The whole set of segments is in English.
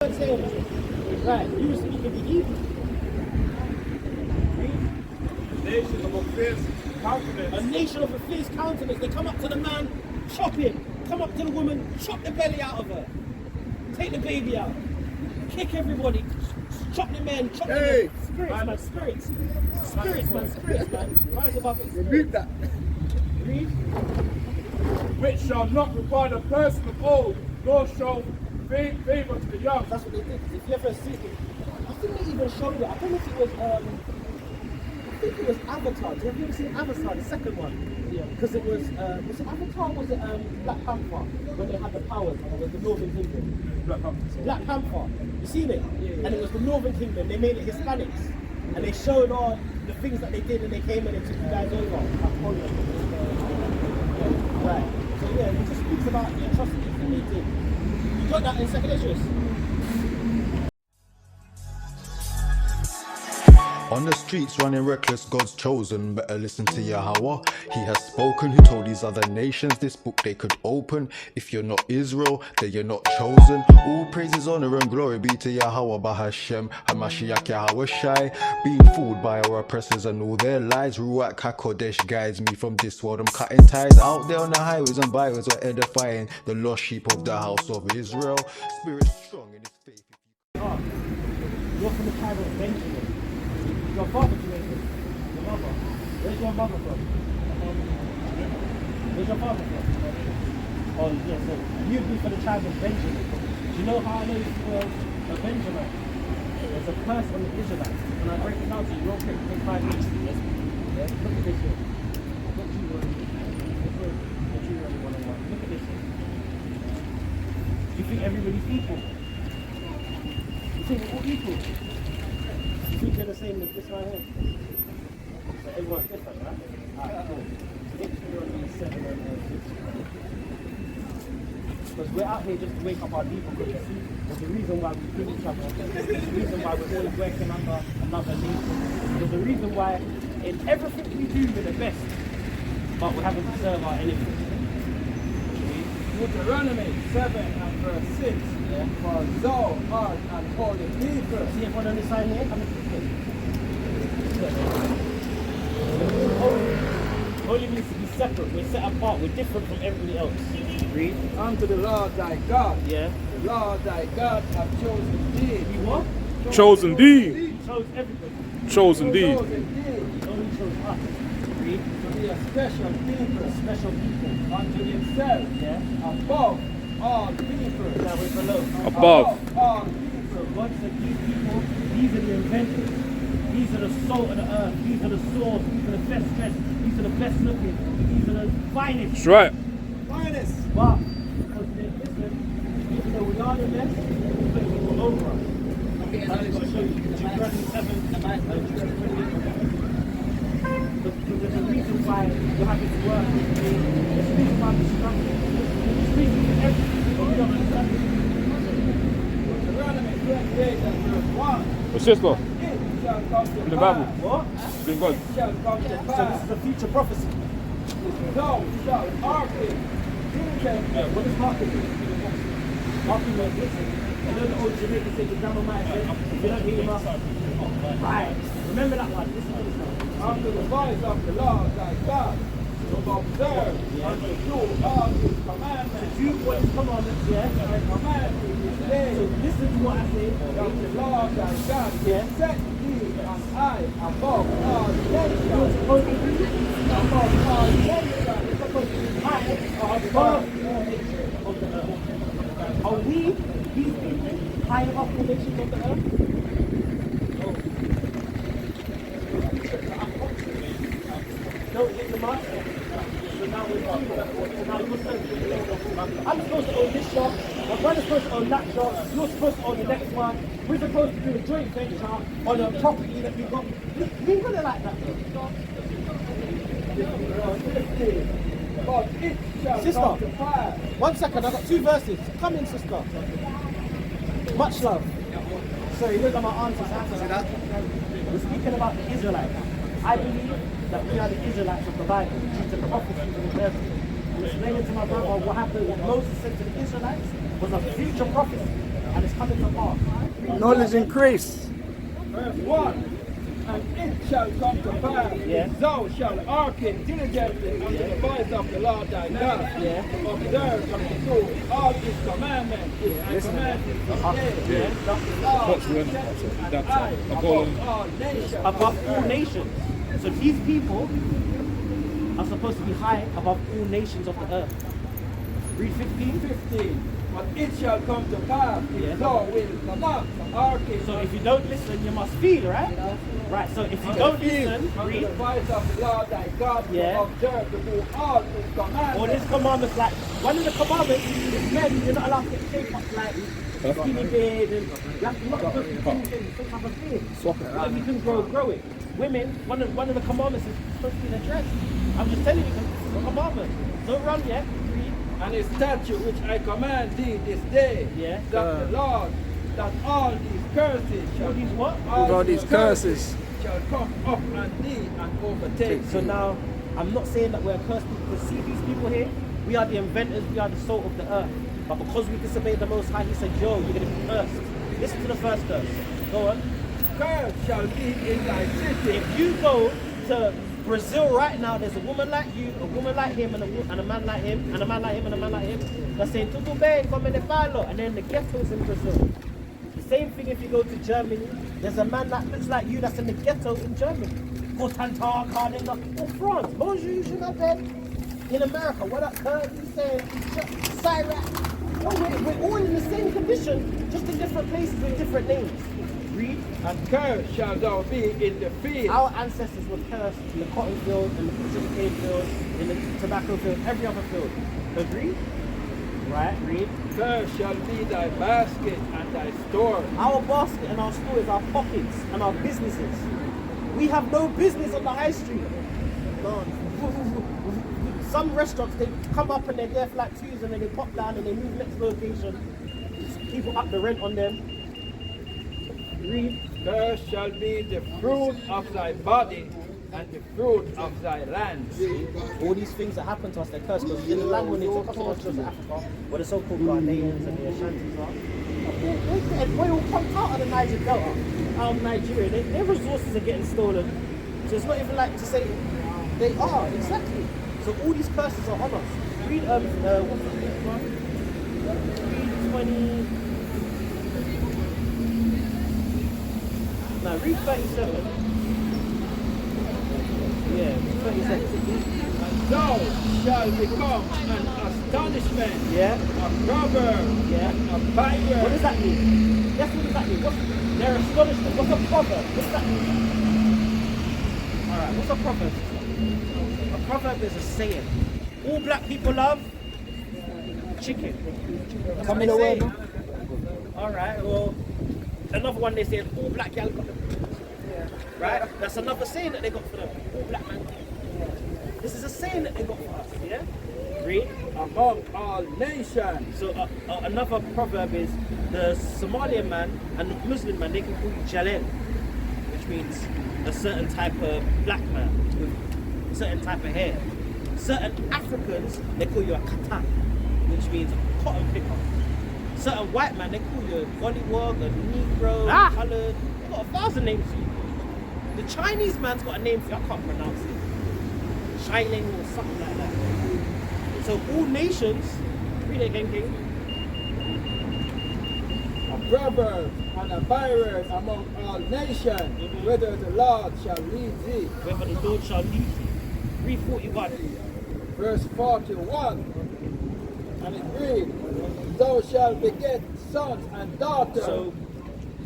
Right, you speak of the Heathens. Nation of a fierce countenance. A nation of a fierce countenance. They come up to the man, chop him. Come up to the woman, chop the belly out of her. Take the baby out. Kick everybody. Chop the men, chop the men. Spirits, man, spirits. Spirits, man, spirits, man. Rise above it. Read that. Read. Which shall not regard a person of old, nor show favor to the young. That's what they did. If you ever see it, I think they even showed it. I don't know if it was, I think it was Avatar. Have you ever seen Avatar, the second one? Yeah. Because it was it Avatar or was it Black Panther? When they had the powers and it was the Northern Kingdom. Black Panther. Black Panther. You seen it? Yeah. And it was the Northern Kingdom. They made it Hispanics. And they showed all the things that they did and they came and they took you guys over. Right. So yeah, it just speaks about the atrocities that they did. You got that in second Esdras? On the streets running reckless, God's chosen. Better listen to Yahweh. He has spoken, who told these other nations this book they could open. If you're not Israel, then you're not chosen. All praises, honor and glory be to Yahweh Bahashem, Hamashiach Yahweh Shai. Being fooled by our oppressors and all their lies. Ruach HaKodesh guides me from this world. I'm cutting ties out there on the highways and byways. We're edifying the lost sheep of the house of Israel. Spirit strong in his faith. You're from the tribe of Benjamin. Your father Jamaican. Your mother. Where's your mother from? Where's your father from? Oh, yeah, so you'd be for the tribe of Benjamin. Do you know how I know you were a Benjamin? There's a curse on the Israelites. When I break it down to you, real quick, take 5 minutes. Yes? Yeah? Look at this here. What do you want to do? What do you really want to want? Look at this here. Do you think everybody's equal? You think we're all equal? You think they're the same as this right here? So everyone's different, right? Alright, cool. Because we're out here just to wake up our people, because you see, there's a reason why we kill each other. There's a reason why we're always working under another nation. There's a reason why in everything we do we're the best, but we're having to serve our enemies. Deuteronomy 7 and verse 6. Yeah. For thou art an holy people. See everyone on this side here? Come and Holy means to be separate. We're set apart. We're different from everybody else. Read. Unto the Lord thy God. Yeah. The Lord thy God hath chosen thee. You what? Chosen thee. He chose everybody. Chosen thee. He only chose us. Read. To be a special people. A special people. Unto himself. Yeah. Above all people. Now we're below. Above. All people. So God said these people, these are the inventors. These are the salt of the earth. These are the swords. These are the best dressed. These are the best looking. These are the finest. That's right. Finest. But because they're different, even though we are the best, we're putting people over us. I'm going to show you. Deuteronomy 7, Because there's a reason why you're having to work with me. There's a reason why I'm struggling. There's a reason for everything, but we don't understand it. Deuteronomy 28 and verse 1. What's this for? It shall come to In the Bible. pass. What? Been God. It shall come to So this pass. is a future prophecy. Thou shalt hearken. What does hearken mean? Hearken means listen. You know the old Jamaican say, your grandma might say, if you don't hear him up. Right. Remember that one. Listen to this one. Unto the voice of the Lord thy God, to observe and to do all his commandments. Do what his commandments, yeah? I command you this day, So listen to what I say. that the Lord thy God Yeah. set thee on high above all nations. You're supposed to be Above all nations. supposed to be high above all nations of the earth. Are we, these people, high above the nations of the earth? Don't get the mark. So now we're on. So now you're supposed to I'm supposed to own this shop. My brother's supposed to own that shop. You're supposed to own the next one. We're supposed to do a joint venture on a property that we've got. We really like that though. But it shall Sister. come to pass. 1 second, I've got 2 verses. Come in, sister. Much love. Sorry, look at my answers. We're speaking about the Israelites. I believe that we are the Israelites of the Bible due to the prophecies of the Bible. I'm explaining to my brother what happened, what Moses said to the Israelites was a future prophecy. And it's coming to pass? Knowledge increase. Verse 1. And it shall come to pass, Yeah. thou shalt hearken diligently unto the voice of the Lord thy God, Yeah. to observe and to do all his commandments, which I command thee this day, Yeah. that the Lord What's set when- thee an that's eye a above column. all nations. Above all nations. So these people are supposed to be high above all nations of the earth. Read 15. 15. But it shall come to pass, if Yeah. thou wilt not hearken So if you don't listen, you must feel, right? Right, so if you don't listen, unto read the voice of the Lord thy God, Yeah. to observe to do all his all commandments. his commandments, like one of the commandments is men, you're not allowed to get shape up like skinny beard and you have to not put things in some type of beard. Whatever you can grow it. Women, one of the commandments is supposed to be in a dress. I'm just telling you, it's a commandment. Don't run yet. Read. And his statute which I command thee this day, Yeah. that the Lord, that all these curses shall All these what? All these curses. shall come up on thee and overtake So thee. now, I'm not saying that we're cursed because see these people here, we are the inventors, we are the salt of the earth. But because we disobeyed the Most High, He said, yo, you're going to be cursed. Listen to the first verse. Go on. Curse shall be in thy city. If you go to Brazil right now, there's a woman like you, a woman like him, and a man like him, and a man like him, and a man like him. They're saying, tudo bem, come de falo. And then the ghettos in Brazil. The same thing if you go to Germany, there's a man that looks like you that's in the ghetto in Germany. Or France. Bonjour, je m'appelle. In America, what up, cuz? You saying, Syrac. No, we're all in the same condition, just in different places with different names. Read. And curse shall thou be in the field. Our ancestors were cursed in the cotton field, in the sugarcane field, in the tobacco field, every other field. Agree? Right, read. Curse shall be thy basket and thy store. Our basket and our store is our pockets and our businesses. We have no business on the high street. Some restaurants, they come up and they're there for like 2 years and then they pop down and they move next location. People up the rent on them. Read. Curse shall be the fruit of thy body and the fruit of thy land. All these things that happen to us, they're cursed because in the land when they took us on to Africa, where the so-called Ghanaians and the Ashantis are, they all come out of the Niger Delta, out of Nigeria. Their resources are getting stolen. So it's not even like to say they are, exactly. So all these curses are on us. Read, what's the next one? Read 20. No, read 37. Yeah, 37. Thou shalt become an astonishment, Yeah? a proverb, Yeah. and a What byword. does that mean? Yes, what does that mean? They're astonishment. What's a proverb? What's that mean? Alright, what's a proverb? A proverb is a saying. All black people love chicken. That's what they say. Alright, well, another one they say, all black gal got them. Right? That's another saying that they got for them. All black man. This is a saying that they got for us, yeah? Read. Among all nations. So another proverb is the Somalian man and the Muslim man, they can call you Jalel, which means a certain type of black man with a certain type of hair. Certain Africans, they call you a Katan, which means cotton picker. Certain white man, they call you a Gollywog, a Negro, coloured. They've got 1,000 names for you. The Chinese man's got a name for you, I can't pronounce it. Shining or something like that. So all nations, read it again, King. A proverb and a byword among all nations, whether the Lord shall lead thee. Whether the Lord shall lead thee. Read 41. Verse 41. And it reads, thou shalt beget sons and daughters. So,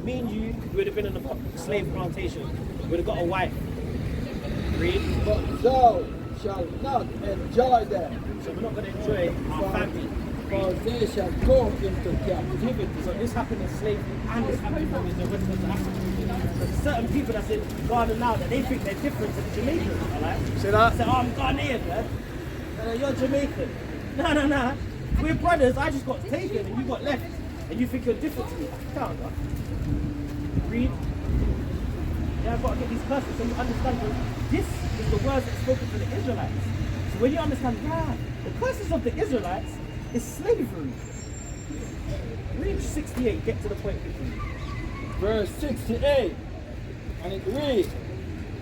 me and you would have been in a slave plantation. Would have got a wife. Read. But thou shalt not enjoy them, So we're not going to enjoy our family. for they shall go into captivity. So this happened in slavery and this happened when we was in West Africa. There's certain people that's in Ghana now that they think they're different to the Jamaicans. Alright? See that? Say, oh, I'm Ghanaian, man. You're Jamaican. No. We're brothers. I just got taken and you got left. And you think you're different to me. Can't, huh? Read. Yeah, I've got to get these curses so you understand that this is the words that's spoken to the Israelites. So when you understand, the curses of the Israelites is slavery. Read 68, get to the point quickly. Verse 68, and it reads,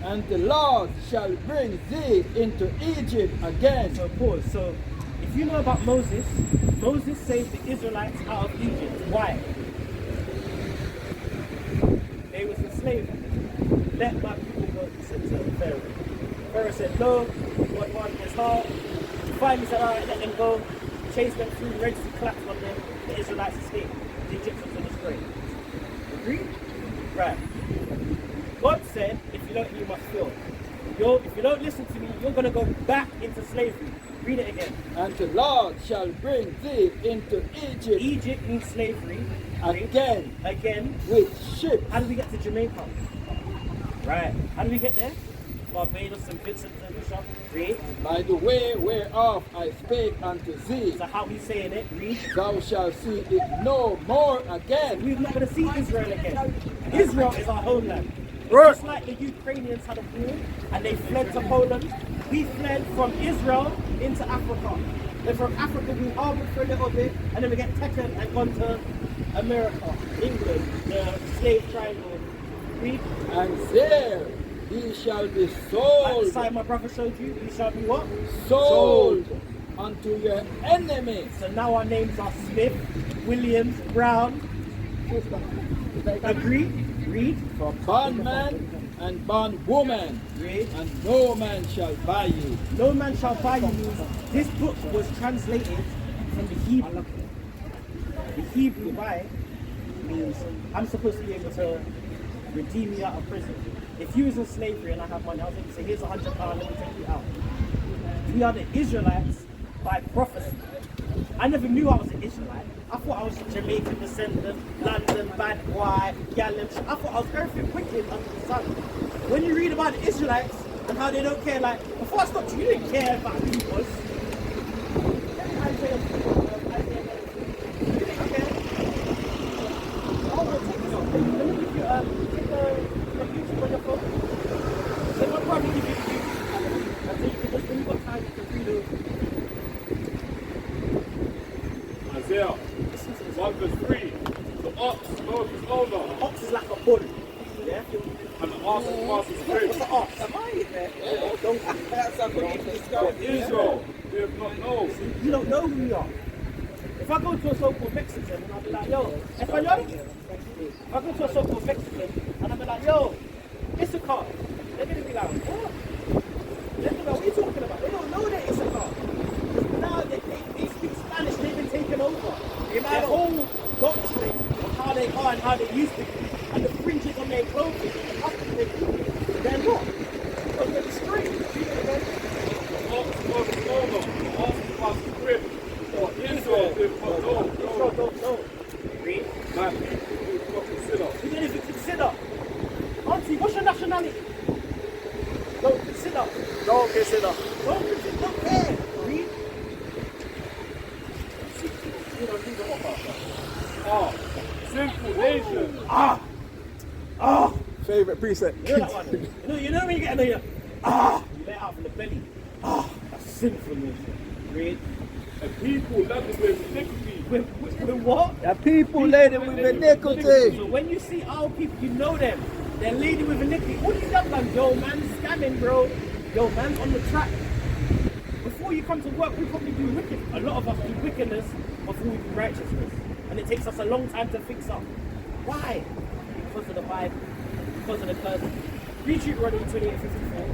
and the Lord shall bring thee into Egypt again. So pause. So if you know about Moses, Moses saved the Israelites out of Egypt. Why? They was enslaved. Let my people go, he said to Pharaoh. Pharaoh said no, God wanted his heart. He finally said, alright, let them go. Chased them through, Red Sea collapsed on them, the Israelites escaped. The Egyptians were destroyed. Agree? Right. God said, if you don't, you must feel. If you don't listen to me, you're going to go back into slavery. Read it again. And the Lord shall bring thee into Egypt. Egypt means slavery. Again. Again. With ships. How do we get to Jamaica? Right. How do we get there? Barbados and Vincent and Lucia. Read. By the way whereof I spake unto thee. So how we saying it? Read. Thou shalt see it no more again. We're not going to see Israel again. Israel is our homeland. Right. Just like the Ukrainians had a war and they fled to Poland, we fled from Israel into Africa. Then from Africa we harbored for a little bit and then we get taken and gone to America, England, the slave triangle. Read. And there he shall be At the sold. side my brother showed you, we shall be what? Sold unto your enemies. So now our names are Smith, Williams, Brown. Agree? Read. For bondman and bondwoman. Read. And no man shall buy you. No man shall buy you means this book was translated from the Hebrew. The Hebrew buy means I'm supposed to be able to redeem you out of prison. If you was in slavery and I have money, I was able to say, here's £100, let me take you out. We are the Israelites by prophecy. I never knew I was an Israelite. I thought I was a Jamaican descendant, London, bad boy, Gallim. I thought I was everything wicked under the sun. When you read about the Israelites and how they don't care, like, before I stopped you didn't care about who he was. Isaiah, you didn't care. Oh, well, take this off. Let me give you, take the YouTube on your phone. So my brother give you the YouTube. I think you can just, when you've got time, you can read it. Isaiah 1 verse 3. The ox knows his owner, Ox is like a bull. Yeah? and the ass passes What's straight. an ox? Don't Israel, they have not known. You don't know who we are. If I go to a so-called Mexican and I'll be like, yo, Espanol? If I go to a so-called Mexican and I'll be like, yo, Issachar, they're going to be like, what? They're going to be like, what are you talking about? They don't know that Issachar. Now they speak Spanish, they've been taken over. Their whole doctrine of how they are and how they used to be, and the fringes on their clothing, and the customs they do, they're not. Because they're straight. The ox knows his owner, the ass passes straight. For Israel, they have not known. Israel don't know. Read. My people do not consider. You don't even consider. Auntie, what's your nationality? Don't consider. Don't consider. Don't consider. Don't care. Read. You don't do the what? Sinful nation. Favorite precept. You know that one? You know when you get another, you let out from the belly. That's sinfulness. Read. And people led with iniquity. With what? The people laden with iniquity. So when you see our people, you know them. They're laden with iniquity. All these young man, yo, man's scamming, bro. Yo, man's on the track. Before you come to work, we probably do wicked. A lot of us do wickedness before we do righteousness. And it takes us a long time to fix up. Why? Because of the Bible. Because of the curse. Read Deuteronomy 28:54.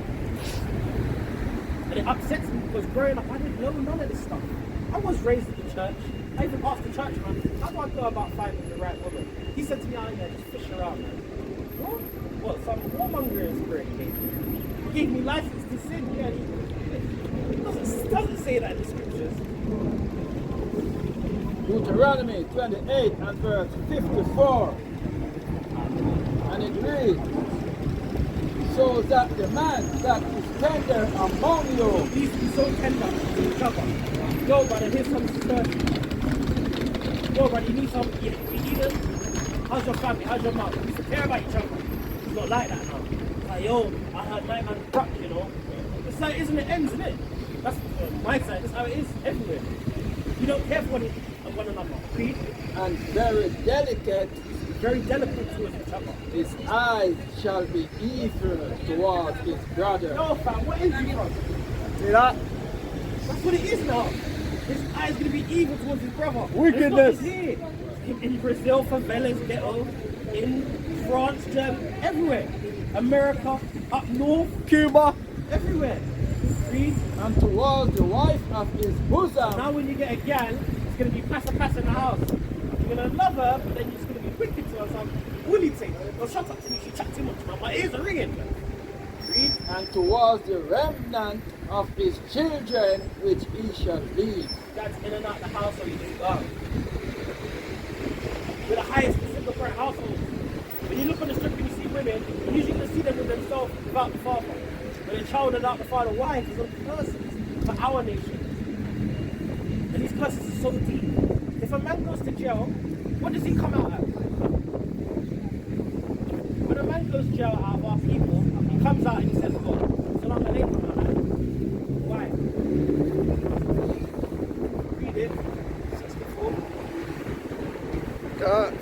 And it upsets me because growing up, I didn't know none of this stuff. I was raised in the church. I even asked the church man, how do I go about finding the right woman? He said to me, oh yeah, just fish around, man. What? Some warmongering spirit gave me. He gave me license to sin. Yeah, it doesn't say that in the scriptures. Deuteronomy 28 and verse 54. And it reads, so that the man that is tender among you. He used to be so tender to each other. Yo, brother, here's some sturdy. Yo, brother, you need some. You eat it. How's your family? How's your mom? We used to care about each other. It's not like that now. It's like, yo, I heard my man crack, you know. It's like, isn't it ends, isn't it? That's my side. That's how it is everywhere. You don't care for one one another. Read. And very delicate, Very delicate towards each other. his eyes shall be evil towards his brother. No, fam, what is he from? See that? That's what it is now. His eye's gonna be evil towards his brother. Wickedness. It's not just here. In Brazil, favelas, ghetto, in France, Germany, everywhere. America, up north, Cuba. everywhere. Read. And towards the wife of his bosom. Now when you get a gal, it's gonna be pass in the house. You're gonna love her, but then you're just gonna be wicked to her. Some woolly thing. Oh, shut up to me. She chat too much, man. My ears are ringing. Read. And towards the remnant of his children which he shall lead. Dad's in and out the house, so you just go. We're the highest single parent household. When you look on the strip and you see women, you're usually going to see them with themselves without the father. When a child without the father, why? Because of the curses for our nation. And these curses are so deep. If a man goes to jail, what does he come out at? When a man goes to jail out of our people, he comes out and he says, "God, so long as they come out." Why? Read it. 64.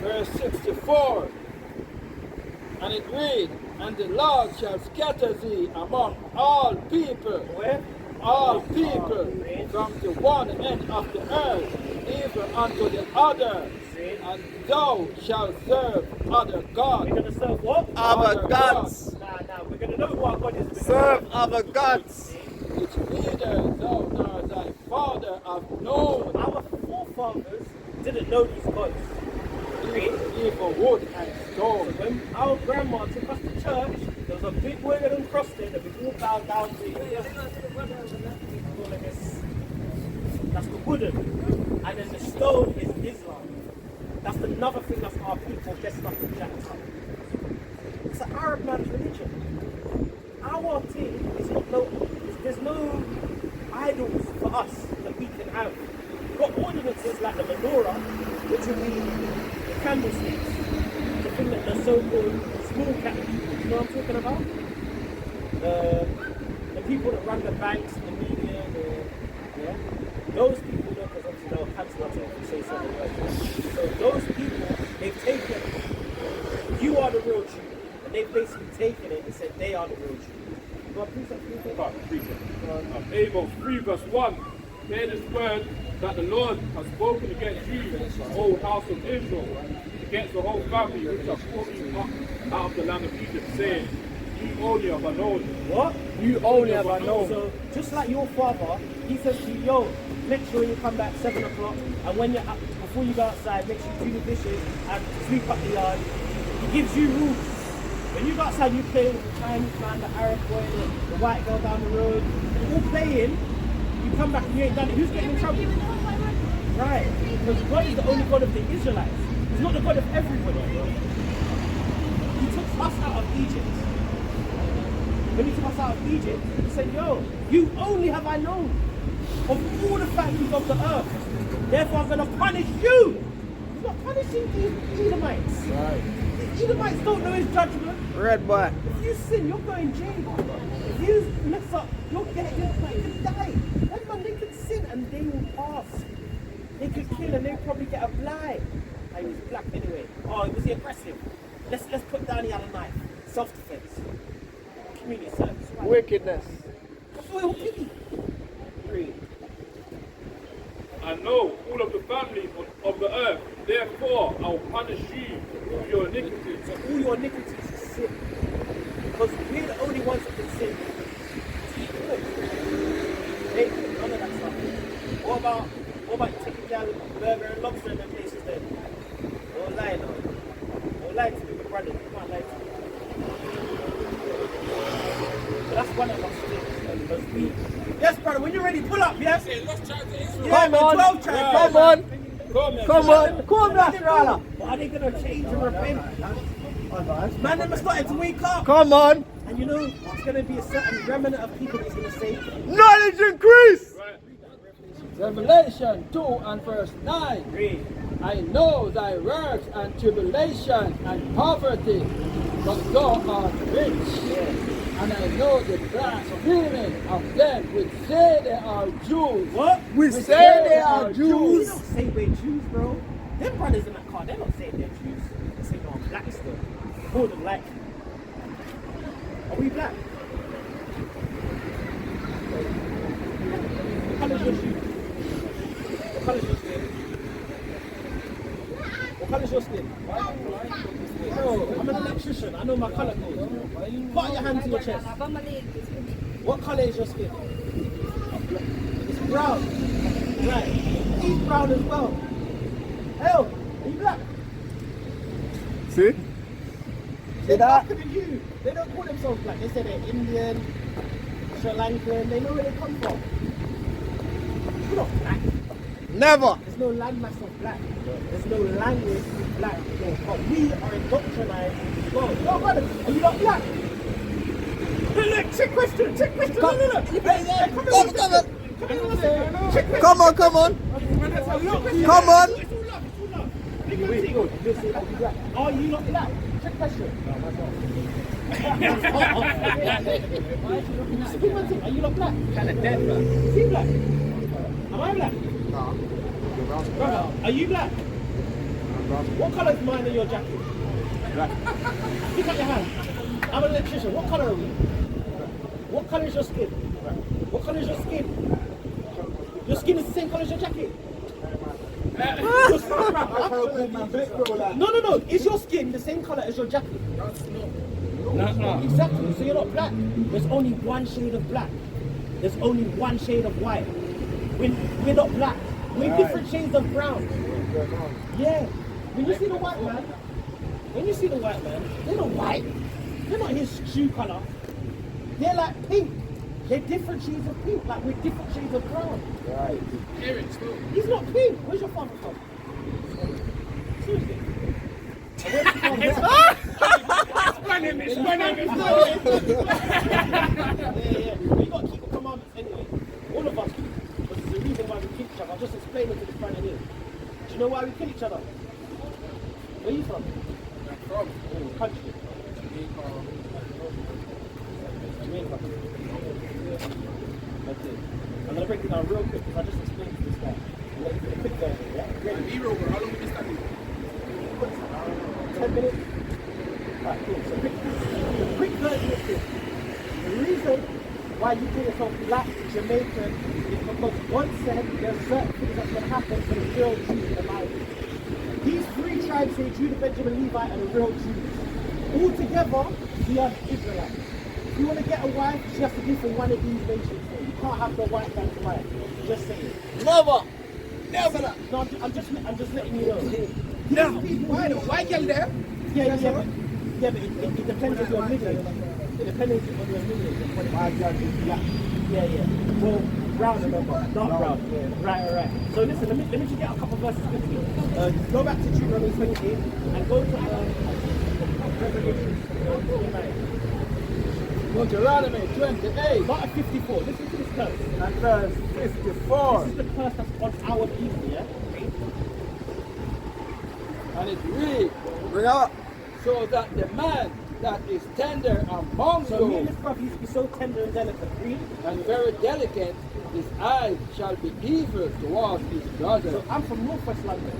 Verse 64. And it reads, and the Lord shall scatter thee among all people, Where? all people, from the one end of the earth, even unto the other, and thou shalt serve other gods. We're going to serve what? Other gods. Nah, we're going to know who our God is. Serve other gods. Which neither thou nor thy father have known, Our forefathers didn't know these gods. even wood and stone. When our grandma took us to church, there was a big wooden cross there that we all bowed down to. That's the wooden. And then the stone is Islam. That's another thing that's our people dressed up in jacked up. It's an Arab man's religion. Our thing is not there's no idols for us that we can have. We've got ordinances like the menorah, which will be the candlesticks, the thing that the so-called small cap people, you know what I'm talking about? The people that run the banks, the media, yeah? Those people, because obviously they'll cancel us if we say something like that. So those people, they've taken, you are the real Jew, and they've basically taken it and said they are the real Jew. God, please, Amos 3 verse 1. Hear this word that the Lord has spoken against you, O house of Israel, against the whole family which have brought you up out of the land of Egypt, saying, you only have known. what? You only have known. So just like your father, he says to you, yo, make sure you come back 7 o'clock, and when you're up, before you go outside, make sure you do the dishes and sweep up the yard. He gives you rules. When you go outside, you play with the Chinese man, the Arab boy, the white girl down the road, you're all playing, you come back and you ain't done it. Who's getting in trouble? Right, because God is the only God of the Israelites. He's not the God of everybody. He took us out of Egypt. When he took us out of Egypt, he said, yo, you only have I known of all the families of the earth. Therefore I'm going to punish you. He's not punishing the Edomites. Right. The Edomites don't know his judgment. Red boy. If you sin, you're going to jail. If you mess up, you'll die. That man, they could sin and they will pass. They could kill and they'll probably get a blind. He was black anyway. Oh, was he aggressive? Let's put down the other knife. Self-defense. Community service. Right? Wickedness. That's what he'll pity. Read. I know all of the families of the earth, therefore I will punish you for your iniquities. So all your iniquities is sin. Because we're the only ones that can sin. Hey, none of that stuff. What about taking down burger and lobster in them places then? Don't lie now. Don't lie to me, brother. You can't lie to me. But that's one of us things, because we... Yes, brother, when you're ready, pull up, yes? Yeah, Come man, on. 12 tribes. Come on. Come on. Come on, Nasrallah. But are they going to change and repent? Man, they must start to wake up. Come on. And you know, it's going to be a certain remnant of people that's going to say, Knowledge increase. Revelation 2 and verse 9. read. I know thy works and tribulation and poverty, but thou art rich. And I know the blaspheming of them which say they are Jews. What? We say they are We Jews. don't say we're Jews, bro. Them brothers in that car, they're not saying they're Jews. They're saying they're black still. More than likely. Are we black? What colour's your shoes? What colour's your skin? What colour's your skin? Bro, I'm an electrician. I know my colour code. Put your hand to your chest. What colour is your skin? It's brown. Right. He's brown as well. Hell, are you black? See? They're darker than you. They don't call themselves black. They say they're Indian, Sri Lankan. They know where they come from. You're not black. Never. There's no landmass of black. There's no language of black. But we are indoctrinized. Well, no, brother, are you not black? Look, trick question. Look. Hey, Come on. Come on. Come on. Wait, good. You just say that you're black. Are you not black? Trick question. Are you not black? Kind of dead, bro. Is he black? Am I black? No. Brother, are you black? What colour is mine in your jacket? Black. Pick up your hand. I'm an electrician. What colour are we? What colour is your skin? What colour is your skin? Your skin is the same colour as your jacket. No. Is your skin the same colour as your jacket? No. Exactly. So you're not black. There's only one shade of black. There's only one shade of white. We're not black. We're different shades of brown. Yeah. When you see the white man, they're not white. They're not his shoe colour. They're like pink. They're different shades of pink. Like we're different shades of brown. Right. He's not pink. Where's your father from? Seriously. Where's your father from? My name is. Yeah. We got to keep the commandments anyway. All of us. But there's a reason why we kill each other. I'll just explain it to this planet here. Do you know why we kill each other? Where are you from? From country. Jamaica. Okay. I'm gonna break it down real quick because I just explained to this guy. I'm gonna do a quick version, yeah? Ready? How long will we study? 10 minutes? Alright, cool. So quick version is this. The reason why you call yourself black Jamaican is because God said there's certain things that's going to happen to the real Jews in the Bible. These three tribes here, Judah, Benjamin, Levi, and the real Jews. All together, we are Israelites. If you want to get a wife, she has to be from one of these nations. You can't have the white man's wife. Just saying. Never. No, I'm just letting you know. No. Why girl there? Yeah, but it depends on your lineage. It depends on your lineage. Yeah. Well, brown, remember, dark brown. Yeah. Right. So listen, let me just get a couple of verses quickly. Go back to Deuteronomy 28 and go to Revelation 29. Deuteronomy 28. Not at 54. Listen to this curse. And verse 54. This is the curse that's on our people, yeah? And it reads, Bring up. so that the man that is tender among So me and you this brother used to be so tender and delicate. Read. and very delicate, his eyes shall be evil towards his brother. So I'm from Northwest London.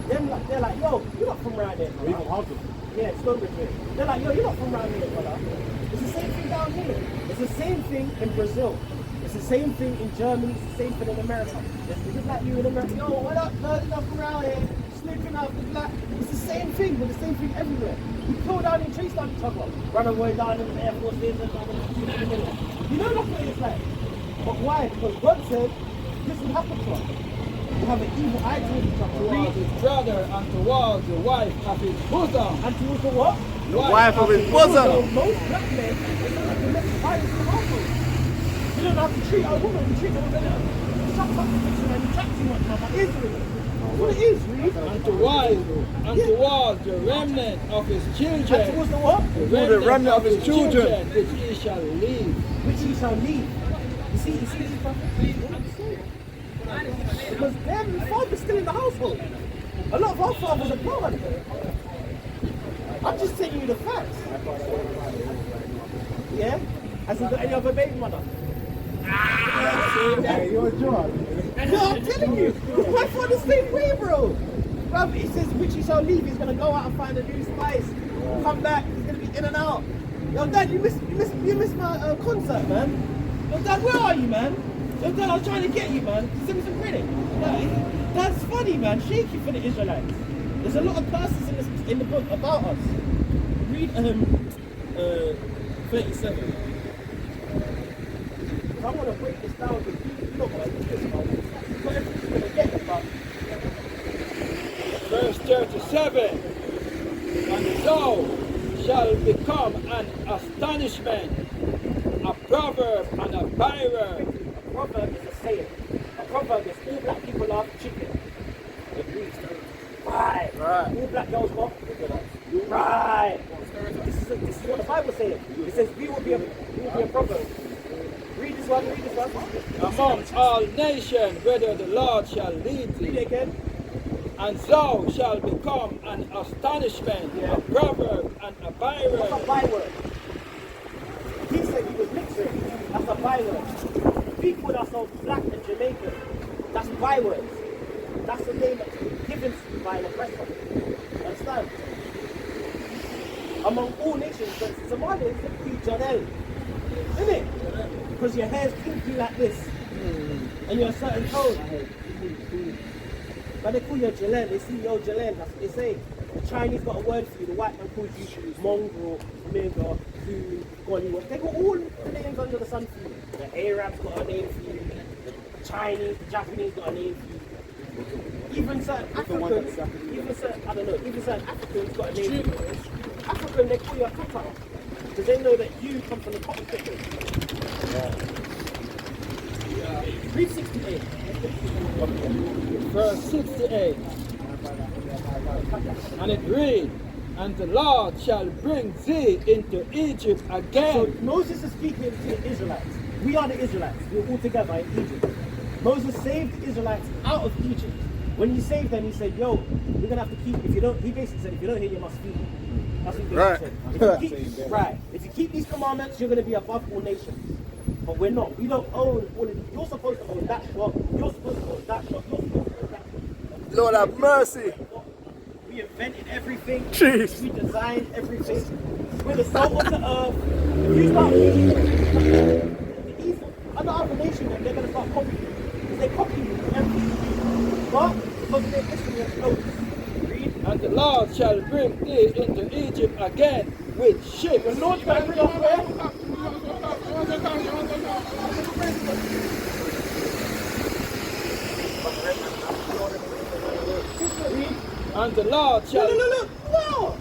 They're like, yo, you're not from around here. We're from Harvard. Yeah, Stonebridge here. They're like, yo, you're not from around here, brother. It's the same thing down here. It's the same thing in Brazil. It's the same thing in Germany. It's the same thing in America. It's just like you in America. Yo, what up, man? You're from around here. Slipping up the black. It's the same thing, but the same thing everywhere. We kill down and chase down each other. Run away down in the Air Force Base and you know that's what it's like. But why? Because God said this would happen to us. We have an evil eye towards each other. Towards his brother and towards the wife of his bosom. And towards the what? The wife of his bosom. So most black men, they don't have to let the violence come household. You don't have to treat a woman, you treat a woman. Shut up, and you chat too much now, but Israel. What it is, read. And towards the remnant of his children. And towards the what? The remnant of his children. which he shall leave. Which he shall leave. You see this stuff? Because them fathers still in the household. A lot of our fathers are gone. I'm just telling you the facts. Yeah? Has he got any other baby mother? Hey, you're a joke. No, I'm telling you. My father's the same way, bro. Bruv, he says which he shall leave. He's gonna go out and find a new spice. Come back. He's gonna be in and out. Yo, Dad, you missed my concert, man. Yo, Dad, where are you, man? Yo, Dad, I was trying to get you, man. Send me some credit. That's funny, man. Shaky for the Israelites. There's a lot of curses in the book about us. Read 37. I want to break this down because you don't want to do this, man. But everything's going to get it, but Verse 37. And thou shall become an astonishment, a proverb and a byre. a proverb is a saying. A proverb is all black people love chicken. Right. All black girls want. Right. This is what the Bible says. It says we will be a proverb. Read this one. Among all nations, whether the Lord shall lead Read it thee. again. And thou shalt become an astonishment, a proverb and a That's a byre. byword. He said he was mixing. That's a byword. People that are so black and Jamaican, that's bywords. That's the name that's given to you by an oppressor. Understand? Among all nations, but Somalians be Janelle. Isn't it? Because your hair's kinky like this. And you're a certain tone. But they call you Jalel, they see yo Jalel, that's what they say. The Chinese got a word for you, the white man calls you mongrel, nigger, who, Gollywood. They got all the names under the sun for you. The Arabs got a name for you, the Chinese, the Japanese got a name for you. Even certain Africans, even certain Africans got a name for you. African, they call you a tutor. Because they know that you come from the cotton pickers. Read 68. Verse 68. And it reads, and the Lord shall bring thee into Egypt So again. Moses is speaking to the Israelites. We are the Israelites. We're all together in Egypt. Moses saved the Israelites out of Egypt. When he saved them, he said, yo, we're going to have to keep, he basically said, if you don't hear, you must feed. That's what he said. If you keep these commandments, you're going to be above all nations. But we're not. We don't own all of these. You're supposed to own that shop. You're supposed to own that shop. You're supposed to own that shop. Lord have mercy. We invented everything. Jeez. We designed everything. We're the salt of the earth. If you start reading these other nations, they're going to start copying. Because they copy you from everything. But because they're listening to notes. Read. And the Lord shall bring thee into Egypt again with ships. The Lord's going to bring us where? And the Lord shall No!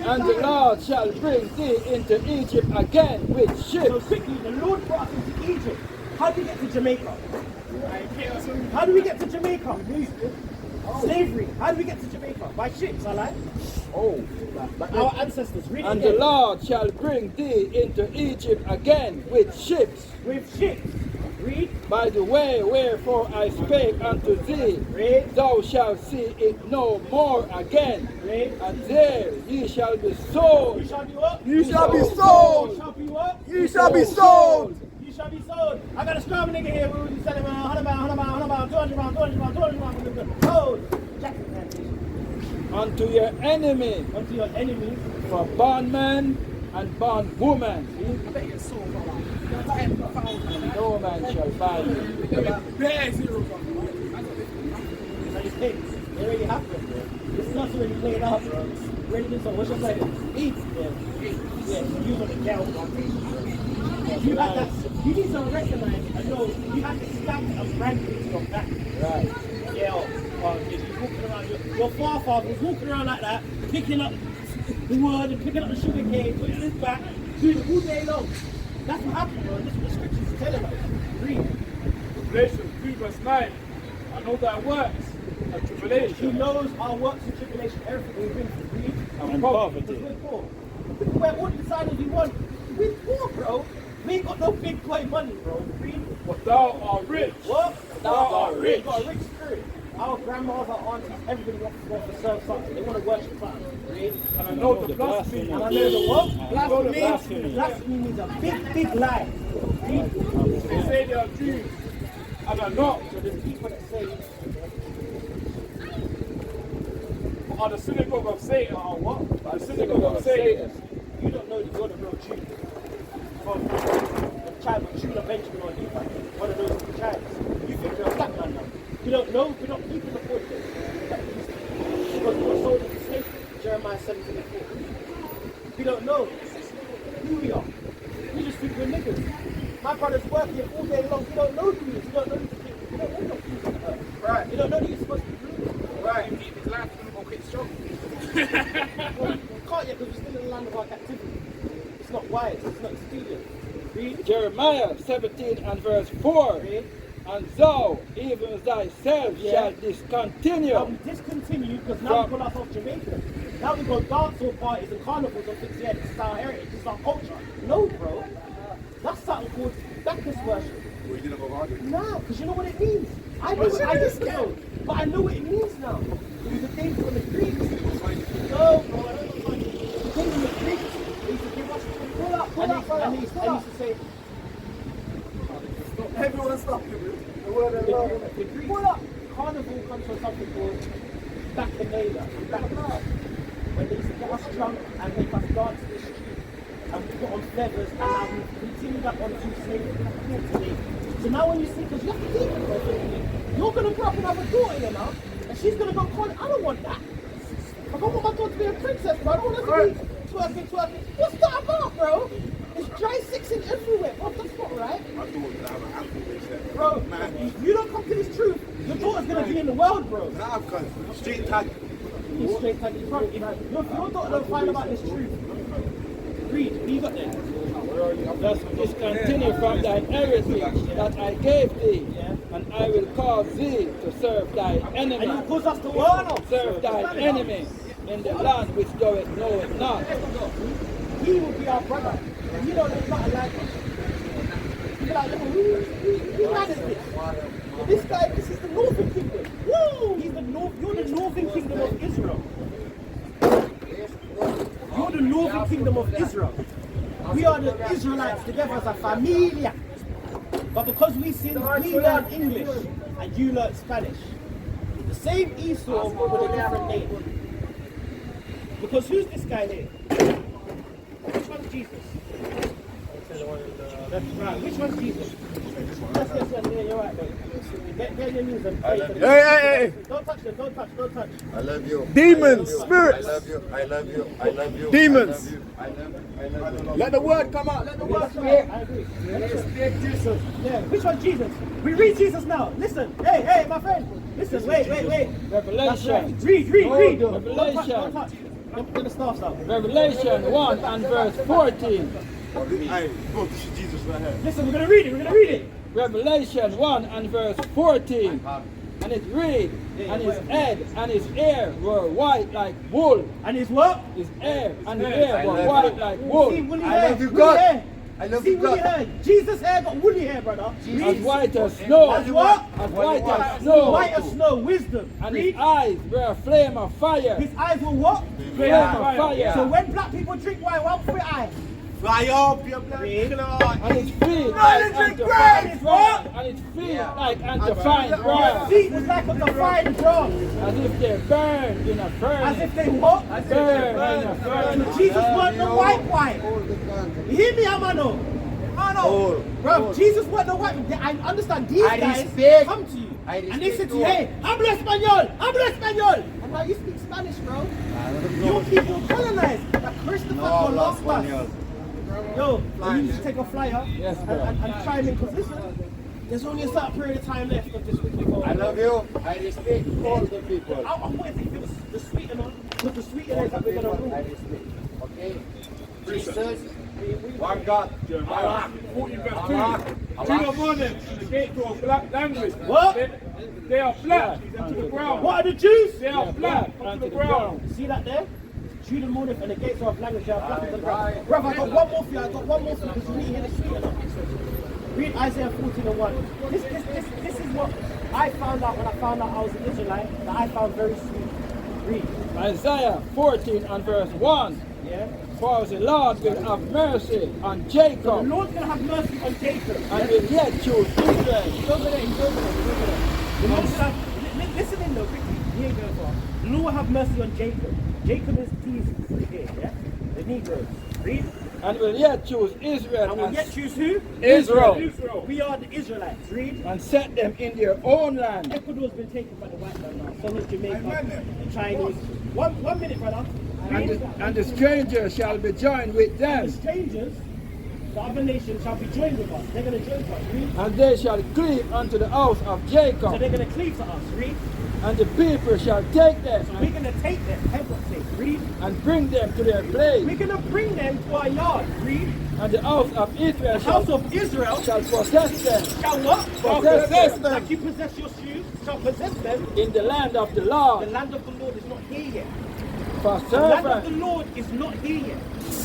and the Lord shall bring thee into Egypt again with So ships. quickly, the Lord brought us into Egypt. How do we get to Jamaica? How do we get to Jamaica? Slavery. How do we get to Jamaica? By ships, I like. Oh. Our ancestors, read it And the again. Lord shall bring thee into Egypt again with ships. With ships. Read. By the way wherefore I spake unto thee, Read. thou shalt see it no more again. Read. And there ye shall be You sold. shall be what? You shall be You sold. shall be what? You shall be sold. You shall be sold. I got a strong nigga here who was selling 100 pounds, 200 pounds. Sold. Jackson plantation. Unto your enemy, Unto your enemies. for bondman and bondwoman. I bet you're sold for that. And no man shall buy you. Like it's pigs. It already happened, bro. This stuff's already played out, bro. Ready to so what's your plan? Eat. Yeah, you on the down plantation. You had that. You need to recognize and know you had to stamp a brand into your back. Right. Yeah, you're walking around. Your forefather was walking around like that, picking up the wood and picking up the sugar cane, putting it in his back, doing it all day long. That's what happened, bro. This is what the scriptures is telling us. Read. Revelation 3 verse 9. I know that works. A He tribulation. knows our works and tribulation, everything we've been through. Read. And poverty. We're poor. We can wear all the designers we want. We're poor, bro. We ain't got no big boy money, bro. Read. But thou art rich. What? Thou art rich. You got a rich spirit. our grandmas, our aunties, everybody wants to serve something. They want to worship something. Read. And I know the blasphemy. And I know the what? Blasphemy. Blasphemy means a big, big lie. Read. They say they are Jews and are not. So there's people that say, Are the synagogue of Satan. oh, what? The synagogue of Satan. You don't know that you're the real Jew. From the tribe of Judah, Benjamin, or Levi. One of those two tribes. You think you're a black man now. You don't know, we're not people in the point this. Because we were sold into slavery. Jeremiah 17:4. We don't know who we are. We just think we're niggas. My brother's working all day long. We don't know who he is. We don't know who he is. We don't know what he's on earth. Right. We don't know that he's supposed to be ruling. Right. You keep his life, you're going to quit struggle. Well, we can't yet because we're still in the land of our captivity. It's not wise. It's not expedient. Read. Jeremiah 17 and verse 4. Read. And thou, even thyself, shall discontinue. Now we discontinued because now we call ourselves Jamaican. Now we go dancehall parties and carnivals and things. Yeah, this is our heritage, this is our culture. No, bro. That's something called Baptist worship. Well, you didn't go hard. No, because you know what it means. I didn't know, but I know what it means now. It was a thing from the Greeks. No, bro, I don't know what it means. The thing from the Greeks. They used to give us pull up, and they used to say, Everyone stop you, the word of love. the Greeks, pull up. Carnival comes from something called Bacchanalia. When they used to get us drunk and make us dance in the street, and we put on feathers, and now we continue that on to slavery today. So now when you see, because you have to think about it, you're going to grow up and have a daughter, you know, and she's going to go college. I don't want that. I don't want my daughter to be a princess, bro. I don't want her to be twerking. What's that about, bro? There's dry sixing everywhere, bro. That's not right. I thought that have an ankle bracelet. Bro, if you don't come to this truth, your daughter's going to be in the world, bro. Nah, because street tag. He's straight like in front. If your daughter don't find about this truth, read. What you got there? Thus discontinue from thine heritage that I gave thee, and I will cause thee to serve thy enemy. And you cause us to what? Serve thy enemy in the land which thou knowest not. He will be our brother. And you don't know nothing like us. You be like, who man is this? This guy, this is the northern kingdom. Woo! You're the northern kingdom of Israel. You're the northern kingdom of Israel. We are the Israelites together as a familia. But because we learn English and you learn Spanish, the same Esau with a different name. Because who's this guy here? Which one's Jesus? That's right. Which one's Jesus? Yes, yeah, you're right, mate. Get your knees and pray for them. Hey! Don't touch them, don't touch. I love you. Demons, I spirits. love you. I love you. I love you. Demons. I love you. Let the word come out. Let the word come out. I agree. Jesus. Yeah. Which one's Jesus? We read Jesus now. Listen. Hey, my friend. Listen. Wait. That's right. Revelation. Read. Revelation. Don't touch. Get the staff out. Revelation 1 and verse 14. Hey, bro, this is Jesus right here. Listen, we're gonna read it. Revelation 1 and verse 14. And it reads, and his head and his hair were white like wool. And his what? His hair and his hair were white like wool. See, woolly I hair. love you, woolly God. hair. I love See, you, woolly God. hair. Jesus' hair got woolly hair, brother. As white as snow. As what? As white as snow. White as snow. Wisdom. And Read. his eyes were a flame of fire. His eyes were what? Flame of fire. So when black people drink wine, what for your eye? Fly up, your black Read. And his feet No, like they drink unto wine. fine bronze. And his feet like unto fine Your bronze. feet was like a fine bronze. As if they burned in a As furnace. if they what? Burn in a furnace. Jesus wasn't the white wine. You hear me, Amano? Bro, Jesus wasn't the white wine. I understand these guys come to you. And they said to you, hey, hablo español. And now you speak Spanish, bro. Your people colonized. Like Christopher Columbus. Yo, you need to take a flyer Yes, bro. and try me, because listen, there's only a certain period of time left of this wicked world. I love you. I respect all the people. I want to think the sweetener, because the sweetener is that we're going to rule. I respect. Okay? Jesus. One God, Jeremiah 40 verse 2. Do not warn them in the gate to a black language. What? They are flat unto the ground. What are the Jews? They are flat unto the ground. See that there? Judah morning and the gates of language are black on the ground. Brother, I got one more for you. Because you need to hear the sweetener. Read Isaiah 14:1. This is what I found out when I found out I was an Israelite, that I found very sweet. Read. Isaiah 14 and verse 1. Yeah. For the Lord will have mercy on So the Jacob Lord's going to have mercy on Jacob. and will yet choose Israel. He's over there, he's over there, he's over there. The Lord's gonna have, listen in though, quickly. He ain't going far. The Lord will have mercy on Jacob. Jacob is these here, yeah? The Negroes. Read. And will yet choose Israel And we'll yet choose who? Israel. We are the Israelites. Read. and set them in their own land. Ecuador's been taken by the white man now. So has Jamaica, the Chinese. One minute, brother. Read. And the strangers shall be joined with The them, strangers, the other nations shall be joined with us. They're going to join us. Read. and they shall cleave unto the house of So Jacob, they're going to cleave to us. Read. and the people shall take them So we're going to take them. Head what say. Read. and bring them to their place, We're going to bring them to our yard. Read. and the house of Israel The house of Israel shall possess them shall what? Possess them. Like you possess your shoes, shall possess them. in the land of the The Lord land of the Lord is not here yet. for The land of the servant. Lord is not here yet.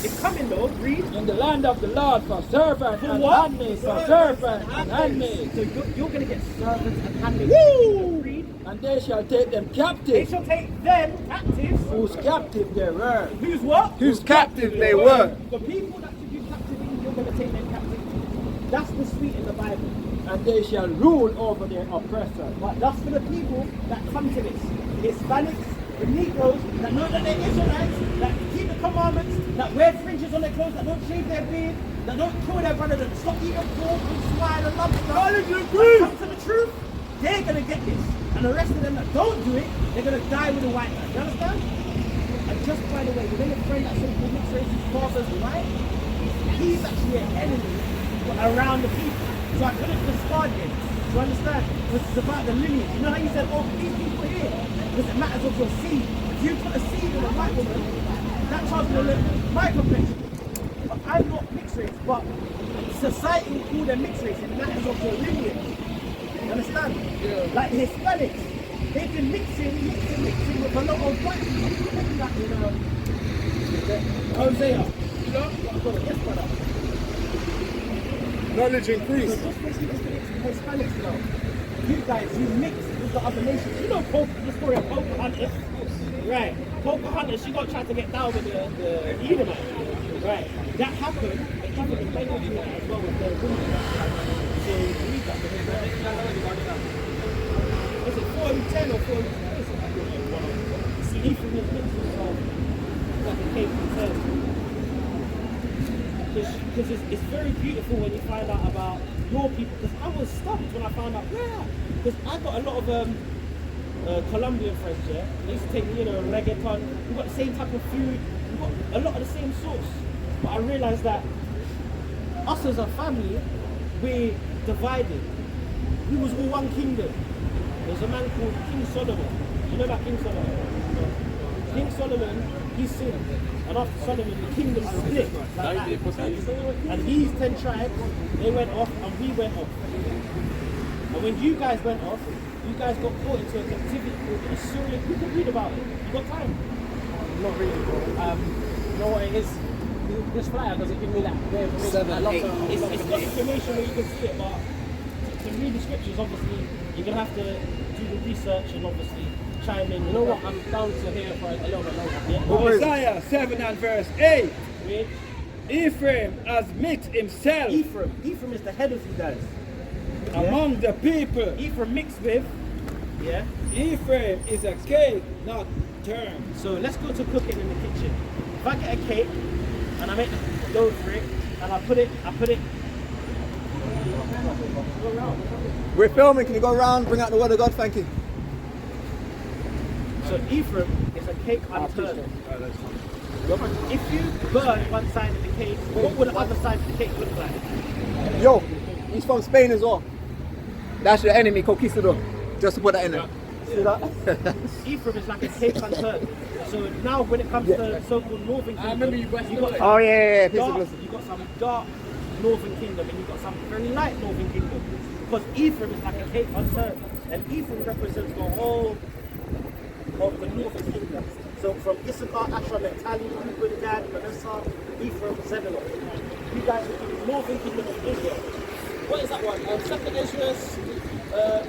It's coming though. Read. In the land of the Lord for servant For and what? handmaid, for servant and handmaid. So you're going to get servants and handmaids. Woo! Read. And they shall take them They captive, shall take them captives. whose captive they were. Who's what? Whose captive they were. The people that took you captive, you're going to take them captive. That's the sweet in the Bible. And they shall rule over their oppressors. But that's for the people that come to this. The Hispanics, the Negroes, that know that they're Israelites, that keep the commandments, that wear fringes on their clothes, that don't shave their beard, that don't kill their brother, that stop eating pork and swine and lobster. That come to the truth, they're going to get this. And the rest of them that don't do it, they're going to die with a white man. You understand? And just by the way, you know your friend that said called mixed race, his father's white? He's actually an enemy around the people. So I couldn't discard him. Do you understand? Because it's about the lineage. You know how you said, oh, these people here, because it matters of your seed. If you put a seed in a white woman, that child's going to live my complexion. But I'm not mixed race, but society will call them mixed race. It matters of your lineage. You understand? Yeah. Like the Hispanics, they've been mixing with a lot of white people. Like, you know, Hosea. You know? Yes, brother. Knowledge increase. So just basically the Hispanics now. You guys, you mix with the other nations. You know the story of Pocahontas? Right. Pocahontas, she got tried to get down with the Edomites. Right. That happened, and even in Nigeria as well with the women. So read that. Is it 410 or 410? See, Ephraim is mixed with like a cake and turn. Because it's very beautiful when you find out about your people. Because I was stumped when I found out, yeah. Because I got a lot of Colombian friends, yeah. They used to take, reggaeton. We've got the same type of food. We've got a lot of the same sauce. But I realized that us as a family, we're divided. We was all one kingdom. There's a man called King Solomon. You know about King Solomon? King Solomon, he sinned. And after Solomon, the kingdom split like that. And these 10 tribes, they went off and we went off. And when you guys went off, you guys got caught into a captivity called the Assyrian. You can read about it. You got time? Not really, bro. You know what it is? This flyer doesn't give me that. It's got information where you can see it, but to read the scriptures, obviously, you're going to have to do the research and obviously chime in. You know what? I'm down to here for a little bit longer. Yeah? Isaiah 7 and verse 8. Read. Ephraim has mixed himself Ephraim is the head of you guys. among the people. Ephraim mixed with, yeah. Ephraim is a cake, not turned. So let's go to cooking in the kitchen. If I get a cake and I make the dough for it and I put it. We're filming. Can you go around, bring out the word of God? Thank you. So Ephraim is a cake unturned. If you burn one side of the cake, what would the other side of the cake look like? Yo, he's from Spain as well. That's your enemy, Conquistador. Just to put that in there. See that? Ephraim is like a cake unturned. So now when it comes to so-called northern kingdom, I remember you got Oh yeah. you got some dark northern kingdom and you got some very light northern kingdom. Because Ephraim is like a cake unturned. And Ephraim represents the whole of the northern kingdom. So from Issachar, Asher, Naphtali, Reuben, Gad, Manasseh, Ephraim, Zebulun. You guys are the northern kingdom of Israel. What is that one? Second Ezra's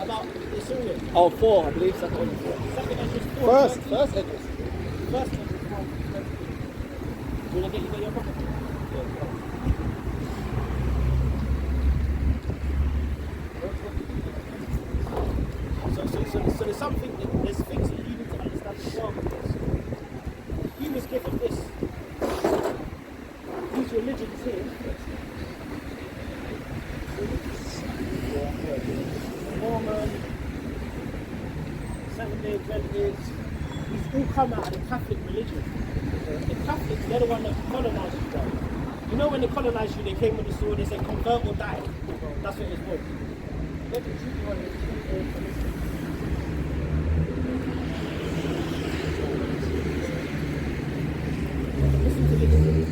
about the Syrians. Oh, 4, I believe. Second one. Second Ezra's 4. First Edris. First Ezra's 4. Do you want to get your copy? So there's something, there's things that you need to understand as well, because he was given this. These religions here. Mormon, Seventh-day Adventists, these all come out of the Catholic religion. The Catholics, they're the one that colonized you guys. You know when they colonized you, they came with the sword, they said convert or die. That's what it's called. Let me treat you on it. Listen to this.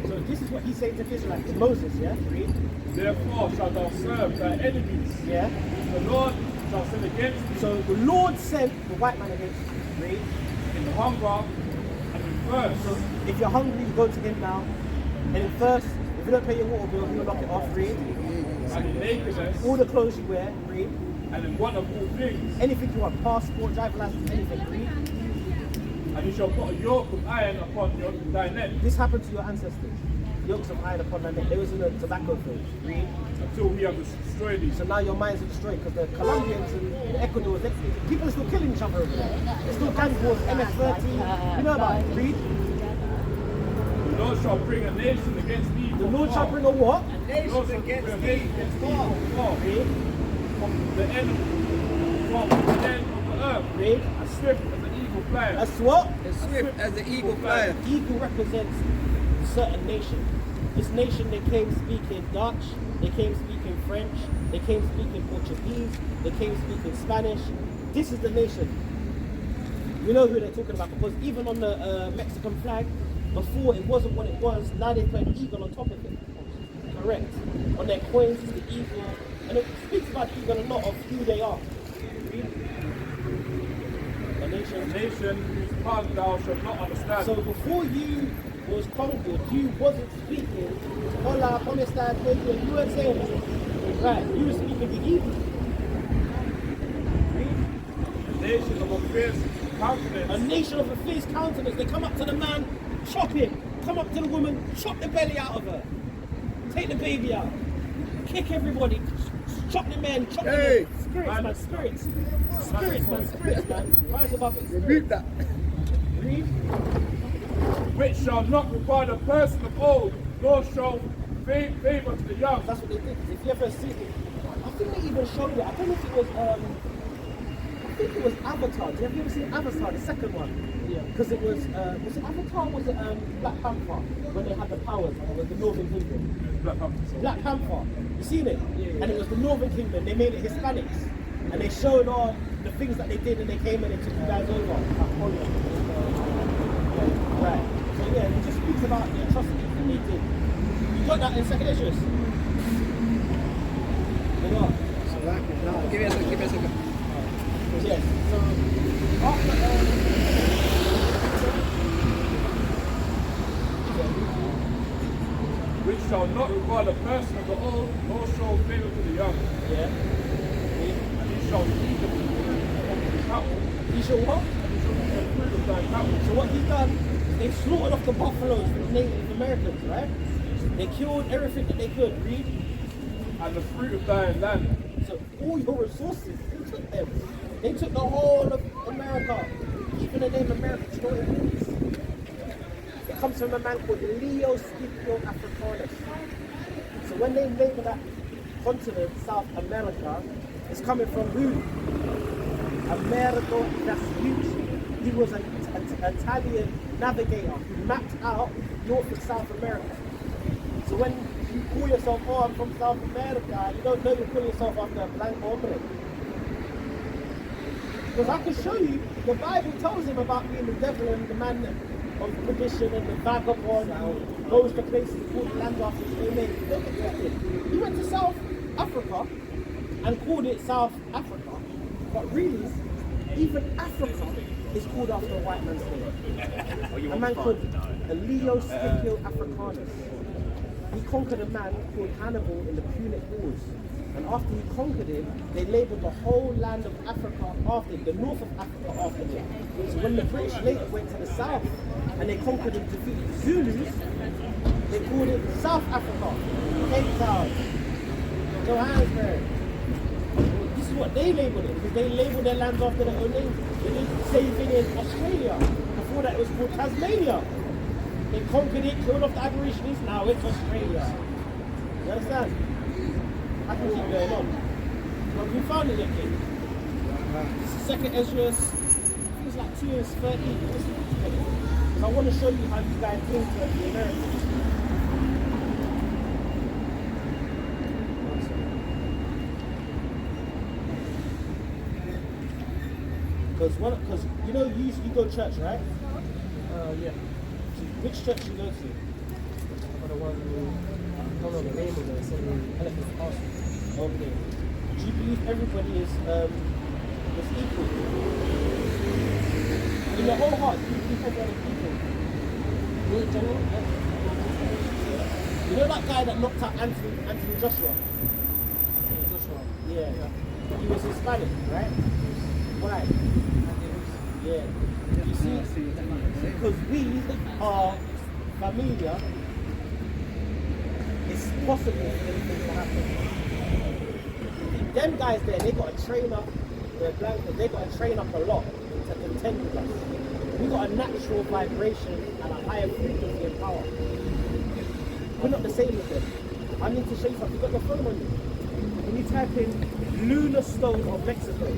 So this is what he's saying to the Israelites. Moses, yeah? Read. therefore shalt thou serve thy enemies. Yeah. The Lord shall send against thee So the Lord sent the white man against you. Read. in hunger and in thirst. So if you're hungry, you go to him now. And in thirst, if you don't pay your water bill, he'll knock it off. Read. And in nakedness, All the clothes you wear. Read. and in want of all things. Anything you want, passport, driver license, anything. Read. And you shall put a yoke of iron upon thy neck This happened to your ancestors. Yokes of iron upon their neck. They was in the tobacco field. Read. until he have destroyed thee. So now your minds are destroyed because the Colombians and the Ecuador, people are still killing each other over there. There's still gang wars, MS-13. You know about it. Read. The Lord shall bring a nation against thee. The Lord shall bring a what? The Lord shall bring a nation against thee from far. Read. From the end of the earth. Read. As swift as an eagle flies. That's what? As swift as the eagle flies. Eagle represents a certain nation. This nation, they came speaking Dutch, they came speaking French, they came speaking Portuguese, they came speaking Spanish. This is the nation. You know who they're talking about, because even on the Mexican flag, before it wasn't what it was, now they put an eagle on top of it. Correct. On their coins is the eagle, and it speaks about the eagle a lot of who they are. A nation whose tongue thou shalt not understand. So before you was conquered, you wasn't speaking hola, ¿cómo estás? You weren't saying it. Right, you were speaking the Hebrew. A nation of a fierce countenance. A nation of a fierce countenance. They come up to the man, chop him. Come up to the woman, chop the belly out of her. Take the baby out. Kick everybody. Chop the men, chop the men. Spirits, man, spirits. Spirits, man, spirits, man. Rise above it. Repeat that. Read. Which shall not regard a person of old, nor show favor to the young. That's what they did. If you ever see it, I think they even showed it. I don't know if it was I think it was Avatar. Have you ever seen Avatar, the second one? Yeah. Because it was it Avatar or was it Black Panther? When they had the powers, and it was the Northern Kingdom. Black Panther. Black Panther. You seen it? Yeah. And it was the Northern Kingdom. They made it Hispanics. And they showed all the things that they did, and they came in and took you guys over. Right. So yeah, it just speaks about the atrocities that they did. You got that in second issues? You know? Give me a second, give me a second. Yes. So after which shall not regard a person of the old, nor show favor to the young. yeah. And he shall eat the fruit of the cattle. He shall what? And he shall eat the fruit of thy cattle. So what he done, they slaughtered off the buffaloes for the Native Americans, right? They killed everything that they could, read. And the fruit of thy land. So all your resources, they took them. They took the whole of America. Even the name America, you know what it means? It comes from a man called Leo Scipio Africanus. So when they named that continent South America, it's coming from who? Amerigo Vespucci. He was an Italian navigator who mapped out North and South America. So when you call yourself, oh, I'm from South America, you don't know you're calling yourself after a blank hombre. Because I can show you, the Bible tells him about being the devil and the man of perdition and the vagabond who goes to places called land after his name. Look at that. He went to South Africa and called it South Africa. But really, even Africa is called after a white man's name. A man called Leo Scipio Africanus. he conquered a man called Hannibal in the Punic Wars. And after he conquered him, they labelled the whole land of Africa after him, the north of Africa after him. So when the British later went to the south and they conquered and defeated the Zulus, they called it South Africa, Cape Town, Johannesburg. This is what they labelled it, because they labelled their lands after their own names. They did the same thing in Australia. Before that it was called Tasmania. They conquered it, killed off the Aborigines, now it's Australia. You understand? I can keep going on. But we found it yet, kid. This is second Ezra, I think it's like 2 years 13. Because I want to show you how you guys came to the Americans. Because you know you go to church, right? Yeah. So which church you go to? For the one who, I don't know the name of it, it's in Elephant Castle. Okay. Do you believe everybody is equal? In your whole heart, do you believe everybody is equal? Me in general? You know that guy that knocked out Anthony Joshua? Joshua. Yeah. He was Hispanic, right? Why? Yeah. You see, because we are familiar, it's possible for anything to happen. Them guys there, they got to train up their blankets, they got to train up a lot to contend with us. We got a natural vibration and a higher frequency and power. We're not the same as them. I need to show you something. You got your phone on you. When you type in lunar stone of Mexico,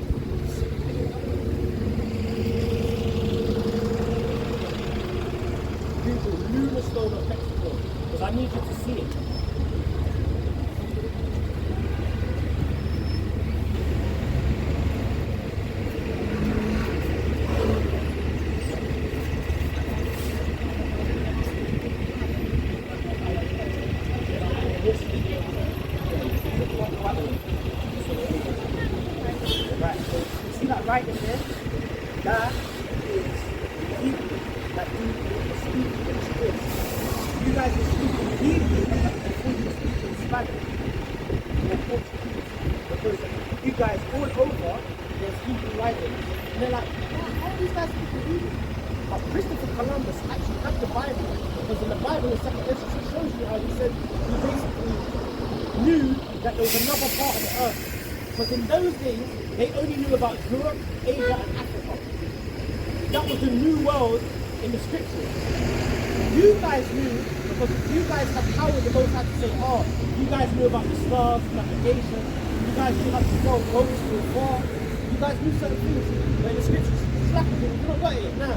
Google lunar stone of Mexico, because I need you to see it. Right, so you see that right in there? That is Hebrew that you speak in script. You guys are speaking Hebrew before you speak in Spanish or Portuguese. Because you guys all over, there's Hebrew writings. And they're like, how are these guys speaking Hebrew? But Christopher Columbus actually had the Bible. Because in the Bible, in 2nd Ezra, it shows you how he said he basically knew that there was another part of the earth. Because in those days, they only knew about Europe, Asia, and Africa. That was the new world in the scriptures. You guys knew, because you guys had power the most had to say, oh, you guys knew about the stars, navigation, you guys knew how to sail boats to a far, you guys knew certain things. But in the scriptures, slap it, you don't got it now.